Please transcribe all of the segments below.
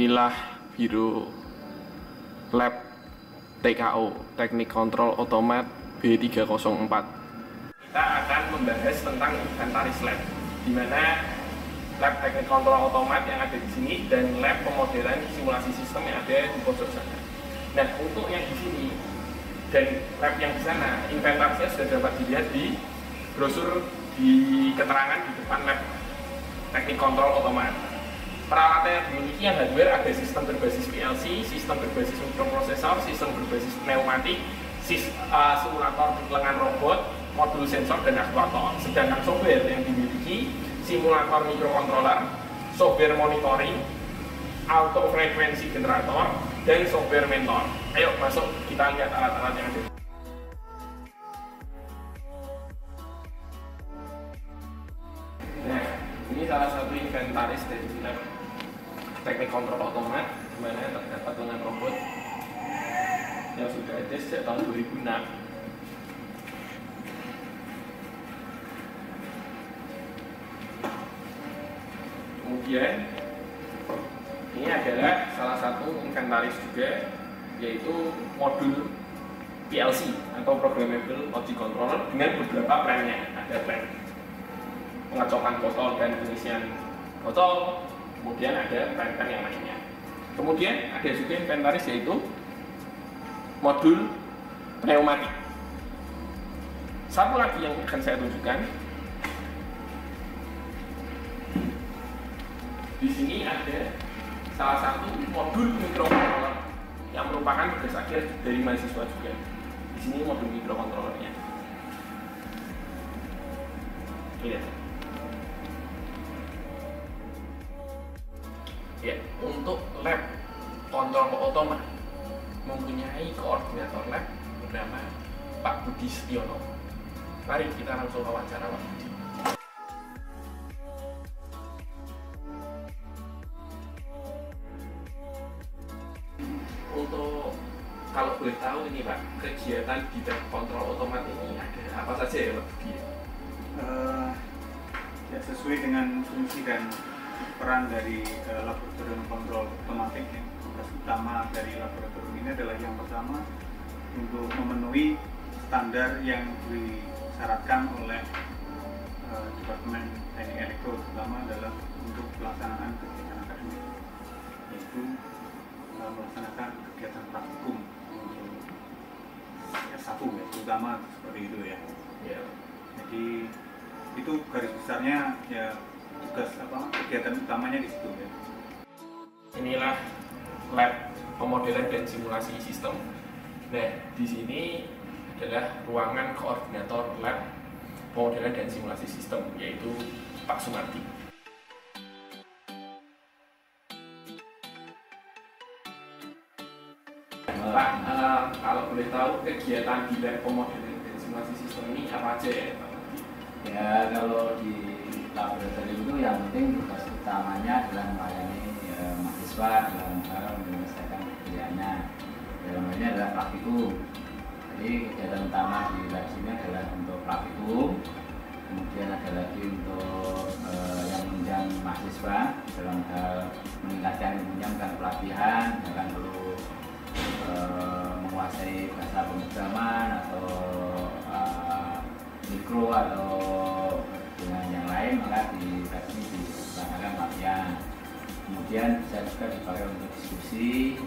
Inilah biro lab TKO, Teknik Kontrol Otomat B304. Kita akan membahas tentang inventaris lab, di mana lab teknik kontrol otomat yang ada di sini dan lab pemodelan simulasi sistem yang ada di pojok sana. Nah, untuk yang di sini dan lab yang di sana, inventarisnya sudah dapat dilihat di brosur di keterangan di depan lab teknik kontrol otomat. Peralatan yang dimiliki yang hardware ada sistem berbasis PLC, sistem berbasis mikroprosesor, sistem berbasis pneumatik, simulator lengan robot, modul sensor dan aktuator. Sedangkan software yang dimiliki simulator mikrokontroler, software monitoring, auto frekuensi generator, dan software mentor. Ayo masuk, kita lihat alat-alat yang ada. Nah, ini salah satu inventaris dari lab teknik kontrol otomat, di mana terdapat lengan robot yang sudah ada sejak tahun 2006. Kemudian ini adalah salah satu inventaris juga, yaitu modul PLC atau Programmable Logic Controller dengan beberapa plannya. Ada plan pengecokan botol dan pengisian botol, kemudian ada plan-plan yang lainnya. Kemudian ada juga inventaris yaitu modul pneumatik. Satu lagi yang akan saya tunjukkan. Di sini ada salah satu modul mikrokontroler yang merupakan tugas akhir dari mahasiswa juga. Di sini modul mikrokontrolernya. Lihat. Ya, untuk lab kontrol otomat mempunyai koordinator lab bernama Pak Budi Setiono. Mari kita langsung wawancara Pak Budi. Untuk kalau boleh tahu ini Pak, kegiatan di lab kontrol otomat ini ada apa saja ya Pak Budi? Ya, sesuai dengan fungsi dan peran dari laboratorium kontrol otomatik, yang tugas utama dari laboratorium ini adalah yang pertama untuk memenuhi standar yang disyaratkan oleh Departemen Teknik Elektro, terutama adalah untuk pelaksanaan kegiatan akademik, yaitu melaksanakan kegiatan praktikum untuk S1 ya, terutama seperti itu ya. Jadi itu garis besarnya ya, tugas kegiatan utamanya di situ ya. Inilah lab pemodelan dan simulasi sistem. Nah, di sini adalah ruangan koordinator lab pemodelan dan simulasi sistem, yaitu Pak Sumardi. Pak, kalau boleh tahu kegiatan di lab pemodelan dan simulasi sistem ini apa aja ya Pak? Ya, kalau di laboratorium itu yang penting tugas utamanya adalah melayani mahasiswa dalam hal menyelesaikan pekerjaannya. Dalam hal ini adalah praktikum. Jadi kegiatan utama di lab sini adalah untuk praktikum. Kemudian ada lagi untuk yang menunjang mahasiswa dalam hal meningkatkan ilmunya, bukan pelatihan, bahkan perlu menguasai bahasa pemrograman atau mikro atau dengan yang lain, maka di lab ini dilaksanakan pelatihan. Kemudian bisa juga dipakai untuk diskusi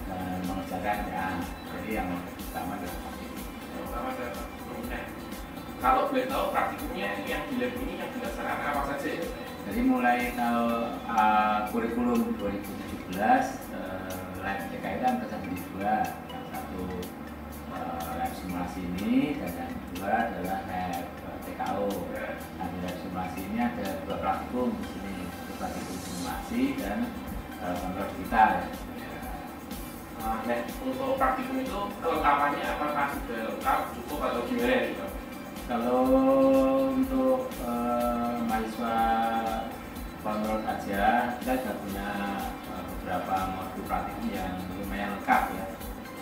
dan mengerjakan ya. Jadi yang utama adalah praktikum. Kalau boleh tahu praktikumnya yang di lab ini yang dilaksanakan apa saja ya? Jadi mulai tahun kurikulum 2017 lab TKI itu terbagi dua. Yang satu lab simulasi ini dan yang kedua adalah lab TKO. Nah, di lab simulasi ini ada dua praktikum di sini, praktikum simulasi dan kontrol digital. Nah, untuk praktikum itu kelengkapannya apakah sudah lengkap, cukup atau gimana gitu? Kalau untuk mahasiswa kontrol saja, kita sudah punya beberapa modul praktikum yang lumayan lengkap ya.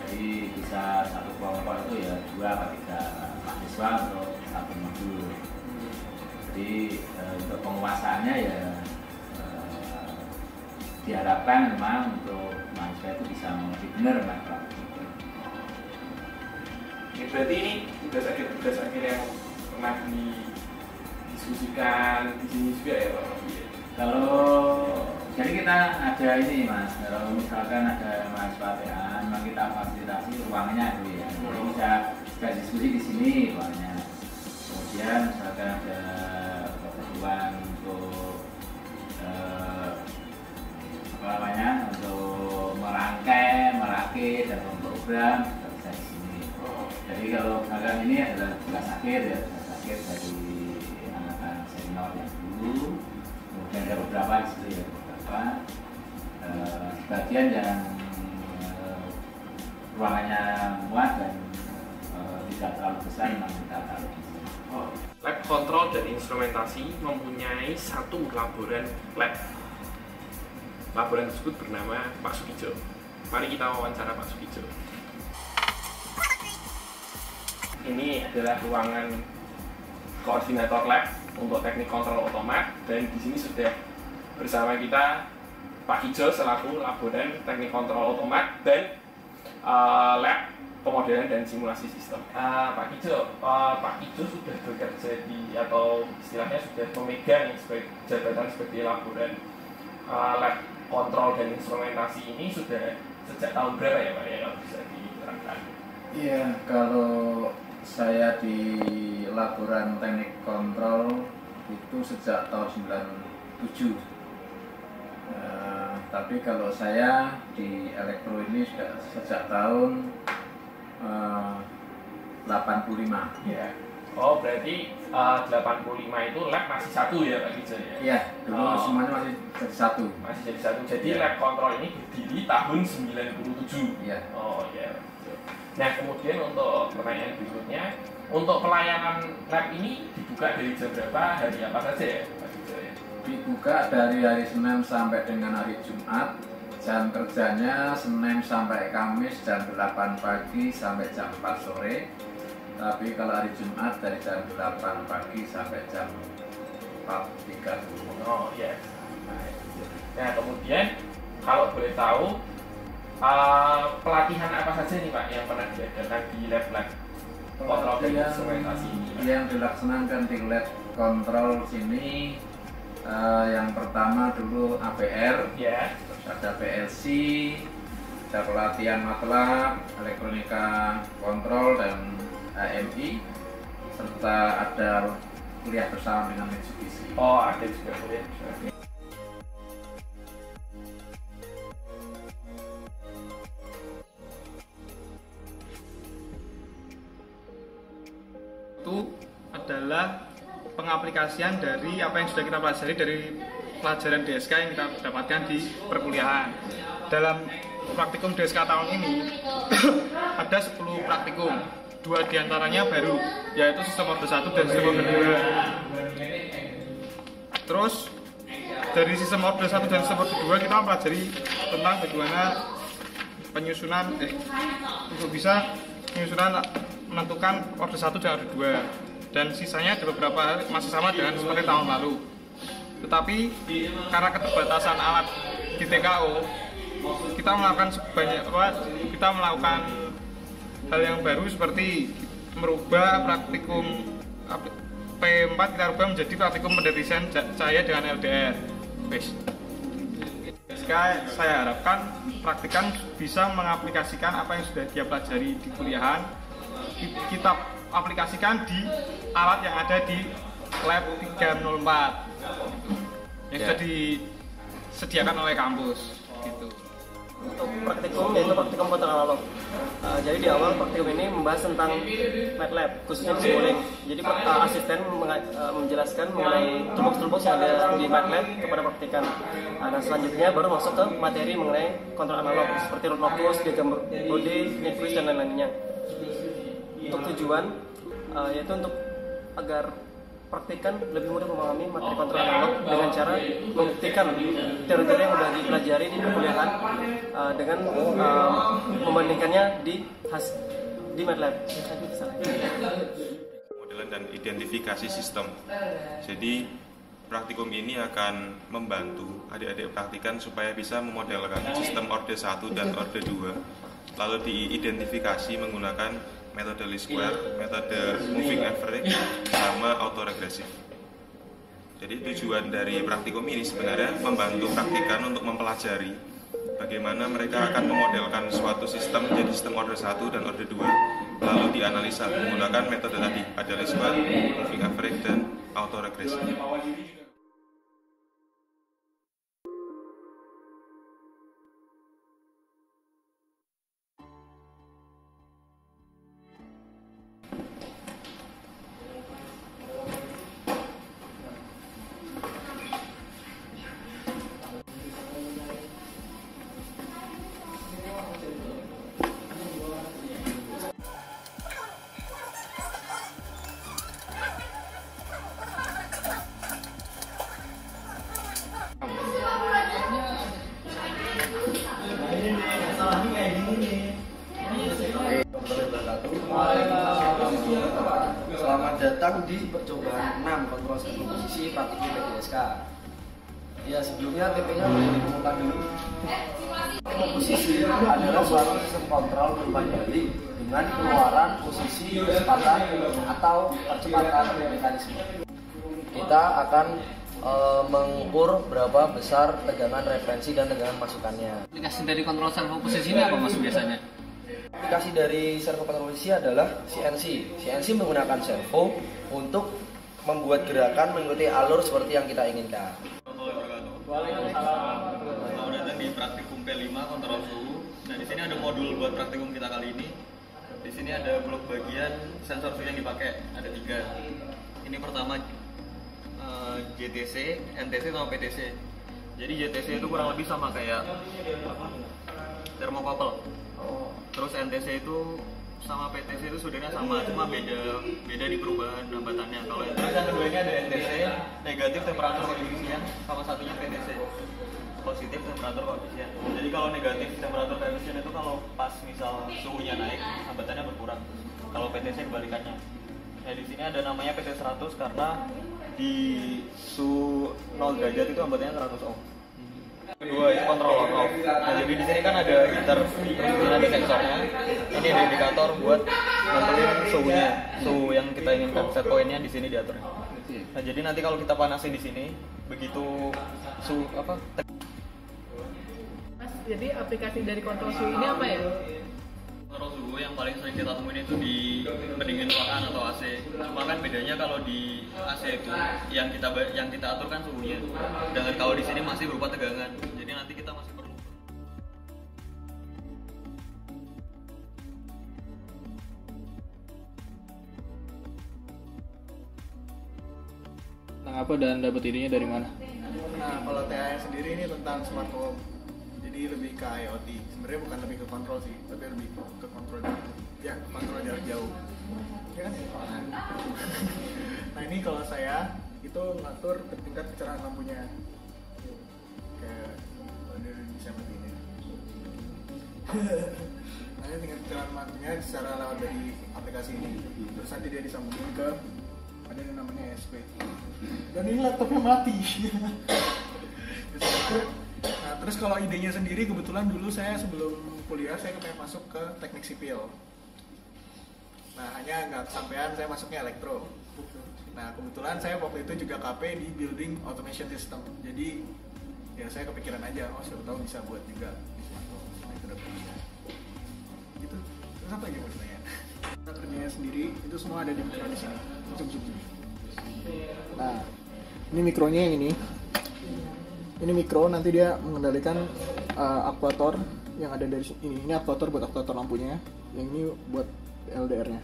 Jadi bisa satu kelompok itu ya 2 atau 3 mahasiswa untuk satu modul. Jadi untuk penguasaannya ya diharapkan memang untuk mahasiswa itu bisa mengerti benar kan praktikum. Berarti ini tugas akhir yang pernah didiskusikan di sini juga ya Pak? Kalau jadi kita ada ini Mas, kalau misalkan ada mahasiswa TA, memang kita fasilitasi ruangnya dulu ya. Jadi bisa diskusi di sini ruangnya. Kemudian misalkan ada keperluan untuk untuk merakit dan memprogram kita bisa di sini. Jadi kalau misalkan ini adalah tugas akhir ya, tugas akhir dari angkatan senior yang dulu. Kemudian ada beberapa di situ ya, beberapa sebagian yang ruangannya muat dan tidak terlalu besar, memang kita taruh di sini. Lab kontrol dan instrumentasi mempunyai satu laboran lab. Laboran tersebut bernama Pak Sukijo. Mari kita wawancara Pak Sukijo. Ini adalah ruangan koordinator lab untuk teknik kontrol otomat, dan di sini sudah bersama kita Pak Kijo selaku laboran teknik kontrol otomat dan lab pemodelan dan simulasi sistem. Pak Kijo sudah bekerja di, atau istilahnya sudah memegang jabatan sebagai laboran lab kontrol dan instrumentasi ini sudah sejak tahun berapa ya Pak ya, kalau bisa diterangkan? Iya, kalau saya di laboran teknik kontrol itu sejak tahun 97. Tapi kalau saya di elektro ini sudah sejak tahun 85. Ya. Oh, berarti 85 itu lab masih satu ya Pak Kijo ya? Iya, dulu semuanya masih jadi satu. Masih jadi satu. Jadi Ya. lab kontrol ini berdiri tahun 97. Iya. Oh ya. Nah, kemudian untuk pertanyaan berikutnya, untuk pelayanan lab ini dibuka dari jam berapa, hari apa saja ya Pak Kijo ya? Dibuka dari hari Senin sampai dengan hari Jumat. Jam kerjanya Senin sampai Kamis jam 8 pagi sampai jam 4 sore. Tapi kalau hari Jumat dari jam 8 pagi sampai jam 4.30. Oh iya. Nah, kemudian kalau boleh tahu pelatihan apa saja nih Pak yang pernah diadakan di lab-lab kontrol dan instrumentasi ini? Yang dilaksanakan di lab kontrol sini yang pertama dulu APR, Ya. terus ada PLC, ada pelatihan MATLAB, elektronika kontrol dan AMI, serta ada kuliah bersama dengan Mitsubishi. Oh, ada juga kuliah. Itu adalah pengaplikasian dari apa yang sudah kita pelajari dari pelajaran DSK yang kita dapatkan di perkuliahan. Dalam praktikum DSK tahun ini ada 10 praktikum. 2 diantaranya baru, yaitu sistem order 1 dan sistem order 2. Terus dari sistem order 1 dan sistem order 2 kita mempelajari tentang bagaimana penyusunan untuk bisa menentukan order 1 dan order 2. Dan sisanya ada beberapa masih sama dengan seperti tahun lalu. Tetapi karena keterbatasan alat di TKO, kita melakukan hal yang baru seperti merubah praktikum P4 kita rubah menjadi praktikum pendeteksian cahaya dengan LDR. Saya harapkan praktikan bisa mengaplikasikan apa yang sudah dia pelajari di kuliahan, kita aplikasikan di alat yang ada di lab 304 yang sudah disediakan oleh kampus gitu. Untuk praktikum yaitu praktikum kontrol analog. Jadi di awal praktikum ini membahas tentang MATLAB khususnya di Simulink. Jadi asisten menjelaskan mengenai toolbox yang ada di MATLAB kepada praktikan. Dan selanjutnya baru masuk ke materi mengenai kontrol analog seperti root locus, diagram Bode, Nyquist dan lain-lainnya. Untuk tujuan yaitu untuk agar praktikan lebih mudah memahami materi kontrol analog dengan cara membuktikan teori-teori yang sudah dipelajari di perkuliahan dengan membandingkannya di MATLAB. Modelan dan identifikasi sistem. Jadi praktikum ini akan membantu adik-adik praktikan supaya bisa memodelkan sistem orde 1 dan orde 2, lalu diidentifikasi menggunakan metode least square, metode moving average, sama autoregresif. Jadi tujuan dari praktikum ini sebenarnya membantu praktikan untuk mempelajari bagaimana mereka akan memodelkan suatu sistem menjadi sistem orde 1 dan orde 2, lalu dianalisa menggunakan metode tadi, ada least square, moving average, dan autoregresif. Selamat datang di percobaan 6 kontrol komposisi praktikum PDSK. Ya, sebelumnya TP-nya boleh diumumkan dulu. Komposisi adalah suatu sistem kontrol berupa jari dengan keluaran posisi kecepatan atau percepatan mekanisme. Kita akan mengukur berapa besar tegangan referensi dan tegangan masukannya. Aplikasi dari kontrol servo posisi ini apa Mas biasanya? Aplikasi dari servo kontrol posisi adalah CNC. CNC menggunakan servo untuk membuat gerakan mengikuti alur seperti yang kita inginkan. Waalaikumsalam. Selamat datang di praktikum P5 kontrol suhu. Nah, di sini ada modul buat praktikum kita kali ini. Di sini ada blok bagian sensor suhu yang dipakai, ada 3. Ini pertama JTC, NTC sama PTC. Jadi JTC itu kurang lebih sama kayak thermocouple. Terus NTC itu sama PTC itu sudahnya sama, cuma beda di perubahan hambatannya. Kalau terus yang kedua ini ada NTC, negatif temperatur koefisien, sama satunya PTC, positif temperatur koefisien. Jadi kalau negatif temperatur koefisien itu kalau pas misal suhunya naik, hambatannya berkurang. Kalau PTC kebalikannya. Nah, di sini ada namanya PT 100 karena di suhu 0 derajat itu hambatannya 100 ohm. Kedua itu kontrol on off. Nah, jadi di sini kan ada heater, terus ada sensornya. Ini ada indikator buat nentuin suhunya, suhu yang kita inginkan. Set pointnya di sini diaturnya. Nah, jadi nanti kalau kita panasin di sini, begitu suhu Mas, jadi aplikasi dari kontrol suhu ini apa ya? Kontrol suhu yang paling sering kita temuin itu di pendingin ruangan atau AC. Cuma kan bedanya kalau di AC itu yang kita atur kan suhunya. Dan kalau di sini masih berupa tegangan. Jadi nanti kita masih perlu. Tentang apa dan dapat idenya dari mana? Nah, kalau TAS sendiri ini tentang smart home. Jadi lebih ke IoT. Sebenarnya bukan lebih ke kontrol sih, tapi lebih ke kontrol kontrol jarak jauh. Ya kan? Nah, ini kalau saya itu ngatur tingkat kecerahan lampunya. Kayak dari bisa seperti ini. Nah, ini tingkat kecerahan lampunya secara lewat dari aplikasi ini. Terus nanti dia disambungin ke ada yang namanya SP. Dan ini laptopnya mati. Nah, terus kalau idenya sendiri kebetulan dulu saya sebelum kuliah saya kepengen masuk ke teknik sipil. Nah, hanya nggak kesampaian saya masuknya elektro. Nah, kebetulan saya waktu itu juga KP di building automation system. Jadi ya saya kepikiran aja, oh siapa tahu bisa buat juga di smartphone. Nah, itu udah bisa. Gitu. Terus apa lagi maksudnya? Kerjanya sendiri itu semua ada di mikro di sini. Nah, ini mikronya yang ini. Ini mikro, nanti dia mengendalikan aktuator yang ada dari ini. Ini aktuator buat aktuator lampunya, yang ini buat LDR-nya.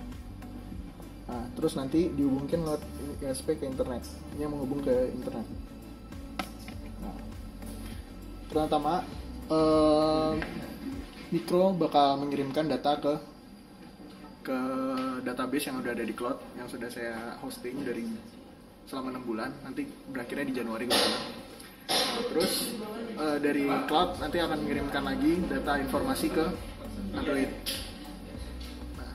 Nah, terus nanti dihubungkan lewat USB ke internet. Ini yang menghubung ke internet. Nah, pertama mikro bakal mengirimkan data ke database yang udah ada di cloud yang sudah saya hosting dari selama 6 bulan. Nanti berakhirnya di Januari gitu. Terus dari cloud nanti akan mengirimkan lagi data informasi ke Android. Nah,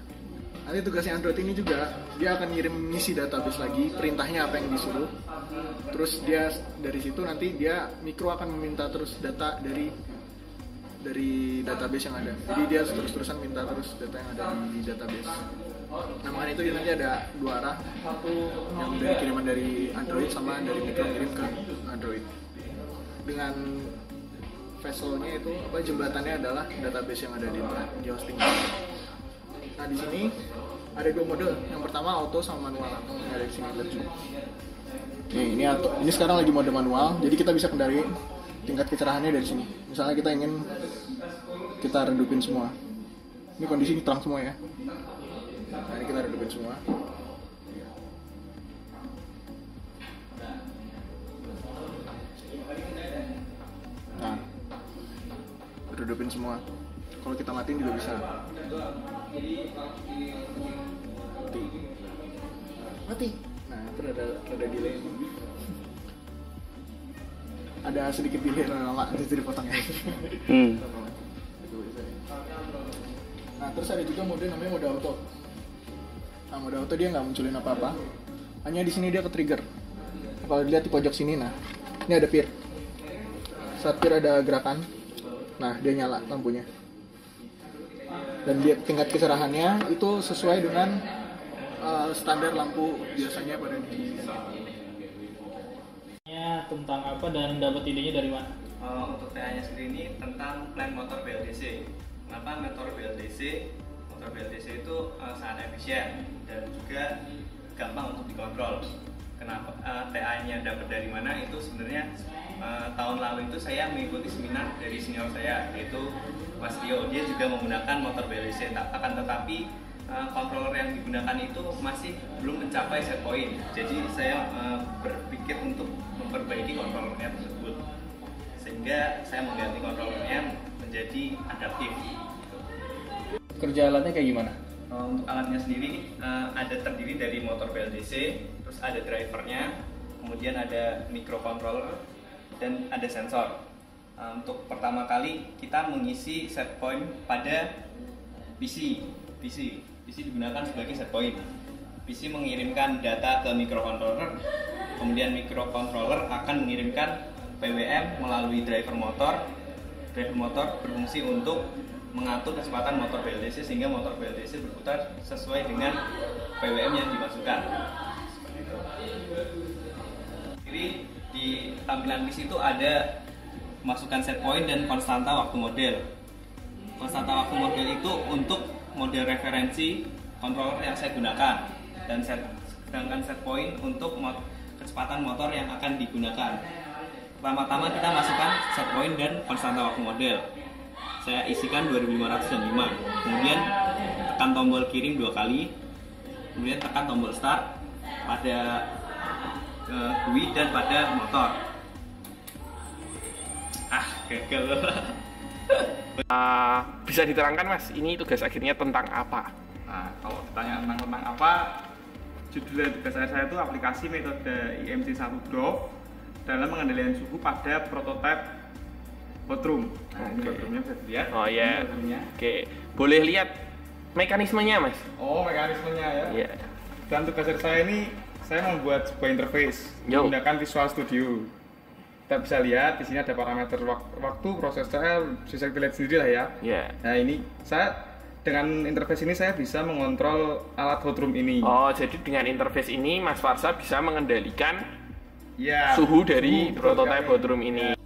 Nanti tugasnya Android ini juga dia akan ngirim ngisi database lagi, perintahnya apa yang disuruh. Terus dia dari situ nanti dia mikro akan meminta terus data dari database yang ada. Jadi dia terus-terusan minta terus data yang ada di database. Nah, makanya itu nanti ada dua arah, yang dari kiriman dari Android sama dari mikro kirim ke Android. Dengan vesselnya itu jembatannya adalah database yang ada di hosting. Nah, di sini ada dua mode. Yang pertama auto sama manual. Yang ada di sini lihat juga. Ini sekarang lagi mode manual, jadi kita bisa kendali tingkat kecerahannya dari sini. Misalnya kita ingin kita redupin semua. Ini kondisi terang semua ya. Nah, ini kita redupin semua. Nah, redupin semua. Kalau kita matiin juga bisa. Mati. Nah, itu ada delay. Ada sedikit delay lama jadi dipotong ya. Nah, terus ada juga mode namanya mode auto. Nah, mode auto dia nggak munculin apa-apa. Hanya di sini dia ke trigger. Kalau dilihat di pojok sini, nah, ini ada peer. Saat peer ada gerakan, nah dia nyala lampunya. Dan dia tingkat kecerahannya itu sesuai dengan standar lampu biasanya pada di tentang apa dan dapat idenya dari mana? Untuk TA-nya sendiri ini tentang plan motor BLDC. Kenapa motor BLDC? Motor BLDC itu sangat efisien dan juga gampang untuk dikontrol. Kenapa TA-nya dapat dari mana? Itu sebenarnya tahun lalu itu saya mengikuti seminar dari senior saya, yaitu Mas Tio. Dia juga menggunakan motor BLDC, akan tetapi controller yang digunakan itu masih belum mencapai set point. Jadi saya berpikir untuk memperbaiki controllernya tersebut, sehingga saya mengganti controllernya menjadi adaptif. Kerja alatnya kayak gimana? Untuk alatnya sendiri ada terdiri dari motor BLDC, terus ada drivernya, kemudian ada microcontroller dan ada sensor. Untuk pertama kali kita mengisi set point pada PC digunakan sebagai set point. PC mengirimkan data ke microcontroller, kemudian microcontroller akan mengirimkan PWM melalui driver motor. Driver motor berfungsi untuk mengatur kecepatan motor BLDC sehingga motor BLDC berputar sesuai dengan PWM yang dimasukkan. Jadi di tampilan PC itu ada masukkan set point dan konstanta waktu model. Konstanta waktu model itu untuk model referensi controller yang saya gunakan, dan sedangkan set point untuk kecepatan motor yang akan digunakan. Pertama-tama kita masukkan set point dan konstanta waktu model. Saya isikan 2505. Kemudian tekan tombol kirim 2 kali. Kemudian tekan tombol start pada GUI dan pada motor. Gagal. Bisa diterangkan Mas, ini tugas akhirnya tentang apa? Nah, kalau ditanya tentang apa, judul dari tugas saya itu aplikasi metode IMC1 Drop dalam pengendalian suhu pada prototipe hot room. Nah, ini hot roomnya bisa dilihat. Oh ya. Oke. Boleh lihat mekanismenya Mas? Oh, mekanismenya ya. Iya. Dan tugas saya ini saya membuat sebuah interface menggunakan Visual Studio. Kita bisa lihat di sini ada parameter waktu, prosesnya bisa kita lihat sendiri lah ya. Yeah. Nah, ini saya dengan interface ini saya bisa mengontrol alat hot room ini. Oh, jadi dengan interface ini Mas Farsa bisa mengendalikan suhu dari prototipe hot room ini.